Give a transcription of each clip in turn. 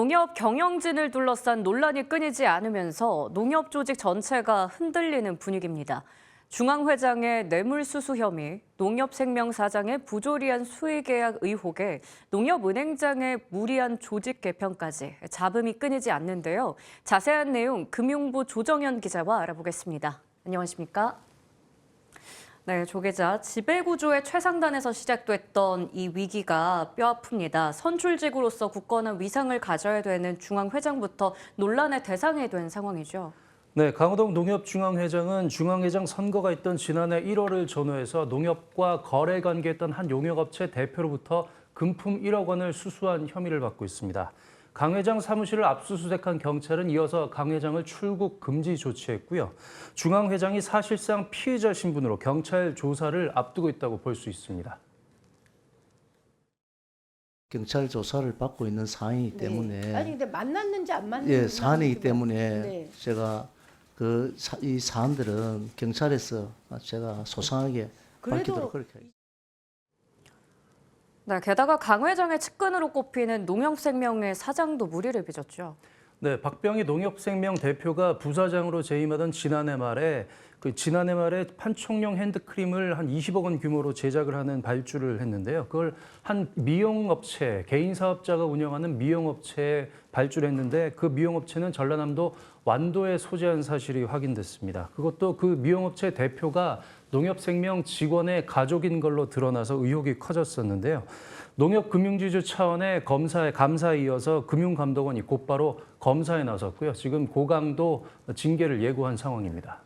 농협 경영진을 둘러싼 논란이 끊이지 않으면서 농협 조직 전체가 흔들리는 분위기입니다. 중앙회장의 뇌물수수 혐의, 농협생명 사장의 부조리한 수의계약 의혹에 농협은행장의 무리한 조직 개편까지 잡음이 끊이지 않는데요. 자세한 내용 금융부 조정현 기자와 알아보겠습니다. 안녕하십니까? 네, 조 기자. 지배구조의 최상단에서 시작됐던 이 위기가 뼈아픕니다. 선출직으로서 굳건한 위상을 가져야 되는 중앙회장부터 논란의 대상이 된 상황이죠. 네, 강호동 농협중앙회장은 중앙회장 선거가 있던 지난해 1월을 전후해서 농협과 거래 관계했던 한 용역업체 대표로부터 금품 1억 원을 수수한 혐의를 받고 있습니다. 강 회장 사무실을 압수수색한 경찰은 이어서 강 회장을 출국 금지 조치했고요. 중앙 회장이 사실상 피의자 신분으로 경찰 조사를 앞두고 있다고 볼 수 있습니다. 경찰 조사를 받고 있는 사안이기 때문에 아니 근데 만났는지 안 만났는지 예, 사안이기 때문에 네. 제가 이 사안들은 경찰에서 제가 소상하게 밝히도록 그렇게 하겠습니다. 네, 게다가 강 회장의 측근으로 꼽히는 농협생명의 사장도 무리를 빚었죠. 네, 박병희 농협생명 대표가 부사장으로 재임하던 지난해 말에 판촉용 핸드크림을 한 20억 원 규모로 제작을 하는 발주를 했는데요. 그걸 한 미용업체, 개인 사업자가 운영하는 미용업체에 발주를 했는데 그 미용업체는 전라남도 완도에 소재한 사실이 확인됐습니다. 그것도 그 미용업체 대표가 농협생명 직원의 가족인 걸로 드러나서 의혹이 커졌었는데요. 농협금융지주 차원의 감사에 이어서 금융감독원이 곧바로 검사에 나섰고요. 지금 고강도 징계를 예고한 상황입니다.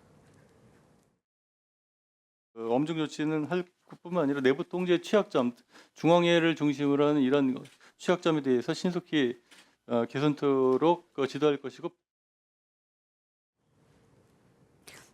엄중 조치는 할 뿐만 아니라 내부 통제 취약점, 중앙회를 중심으로 하는 이런 취약점에 대해서 신속히 개선토록 지도할 것이고.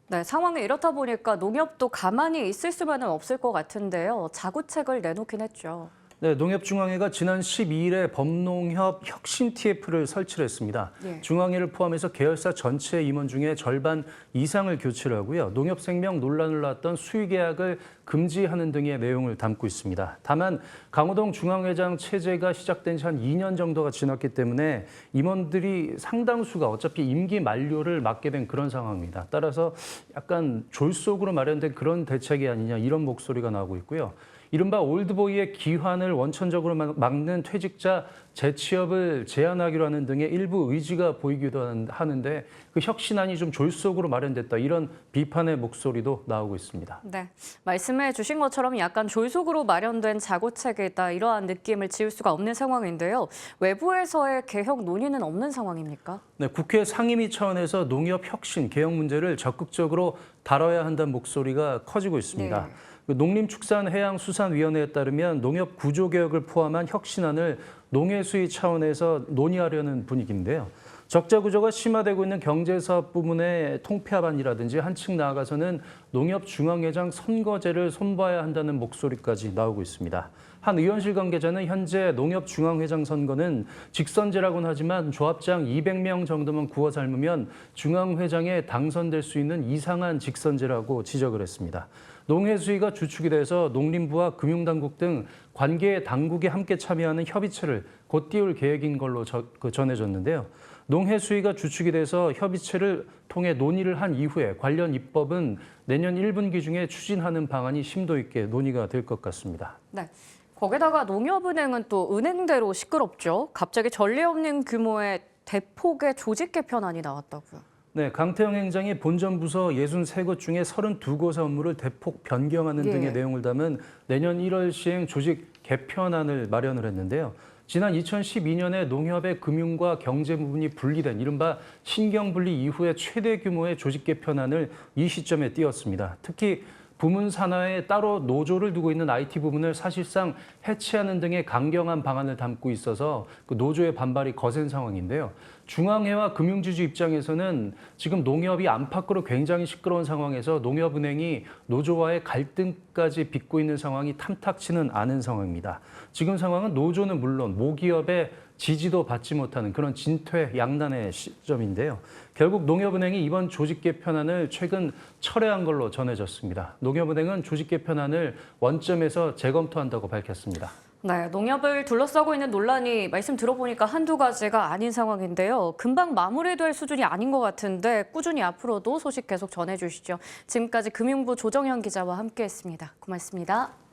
네, 상황이 이렇다 보니까 농협도 가만히 있을 수만은 없을 것 같은데요. 자구책을 내놓긴 했죠. 네, 농협중앙회가 지난 12일에 범농협 혁신 TF를 설치를 했습니다. 예. 중앙회를 포함해서 계열사 전체 임원 중에 절반 이상을 교체를 하고요. 농협생명 논란을 낳았던 수의계약을 금지하는 등의 내용을 담고 있습니다. 다만 강호동 중앙회장 체제가 시작된 지 한 2년 정도가 지났기 때문에 임원들이 상당수가 어차피 임기 만료를 맞게 된 그런 상황입니다. 따라서 약간 졸속으로 마련된 그런 대책이 아니냐 이런 목소리가 나오고 있고요. 이른바 올드보이의 기환을 원천적으로 막는 퇴직자 재취업을 제한하기로 하는 등의 일부 의지가 보이기도 하는데 그 혁신안이 좀 졸속으로 마련됐다 이런 비판의 목소리도 나오고 있습니다. 네, 말씀해 주신 것처럼 약간 졸속으로 마련된 자구책이다 이러한 느낌을 지울 수가 없는 상황인데요. 외부에서의 개혁 논의는 없는 상황입니까? 네, 국회 상임위 차원에서 농협 혁신 개혁 문제를 적극적으로 다뤄야 한다는 목소리가 커지고 있습니다. 네. 농림축산해양수산위원회에 따르면 농협 구조개혁을 포함한 혁신안을 농해수위 차원에서 논의하려는 분위기인데요. 적자 구조가 심화되고 있는 경제사업 부문의 통폐합안이라든지 한층 나아가서는 농협중앙회장 선거제를 손봐야 한다는 목소리까지 나오고 있습니다. 한 의원실 관계자는 현재 농협중앙회장 선거는 직선제라고는 하지만 조합장 200명 정도만 구워 삶으면 중앙회장에 당선될 수 있는 이상한 직선제라고 지적을 했습니다. 농해수위가 주축이 돼서 농림부와 금융당국 등 관계 당국이 함께 참여하는 협의체를 곧 띄울 계획인 걸로 전해졌는데요. 농해수위가 주축이 돼서 협의체를 통해 논의를 한 이후에 관련 입법은 내년 1분기 중에 추진하는 방안이 심도 있게 논의가 될 것 같습니다. 네. 거기다가 농협은행은 또 은행대로 시끄럽죠. 갑자기 전례 없는 규모의 대폭의 조직 개편안이 나왔다고요. 네, 강태영 행장이 본점 부서 63곳 중에 32곳의 업무를 대폭 변경하는 등의 내용을 담은 내년 1월 시행 조직 개편안을 마련을 했는데요. 지난 2012년에 농협의 금융과 경제 부분이 분리된 이른바 신경분리 이후에 최대 규모의 조직 개편안을 이 시점에 띄웠습니다. 특히 부문 산하에 따로 노조를 두고 있는 IT 부분을 사실상 해체하는 등의 강경한 방안을 담고 있어서 그 노조의 반발이 거센 상황인데요. 중앙회와 금융지주 입장에서는 지금 농협이 안팎으로 굉장히 시끄러운 상황에서 농협은행이 노조와의 갈등까지 빚고 있는 상황이 탐탁치는 않은 상황입니다. 지금 상황은 노조는 물론 모기업의 지지도 받지 못하는 그런 진퇴양난의 시점인데요. 결국 농협은행이 이번 조직 개편안을 최근 철회한 걸로 전해졌습니다. 농협은행은 조직 개편안을 원점에서 재검토한다고 밝혔습니다. 네, 농협을 둘러싸고 있는 논란이 말씀 들어보니까 한두 가지가 아닌 상황인데요. 금방 마무리될 수준이 아닌 것 같은데 꾸준히 앞으로도 소식 계속 전해주시죠. 지금까지 금융부 조정현 기자와 함께했습니다. 고맙습니다.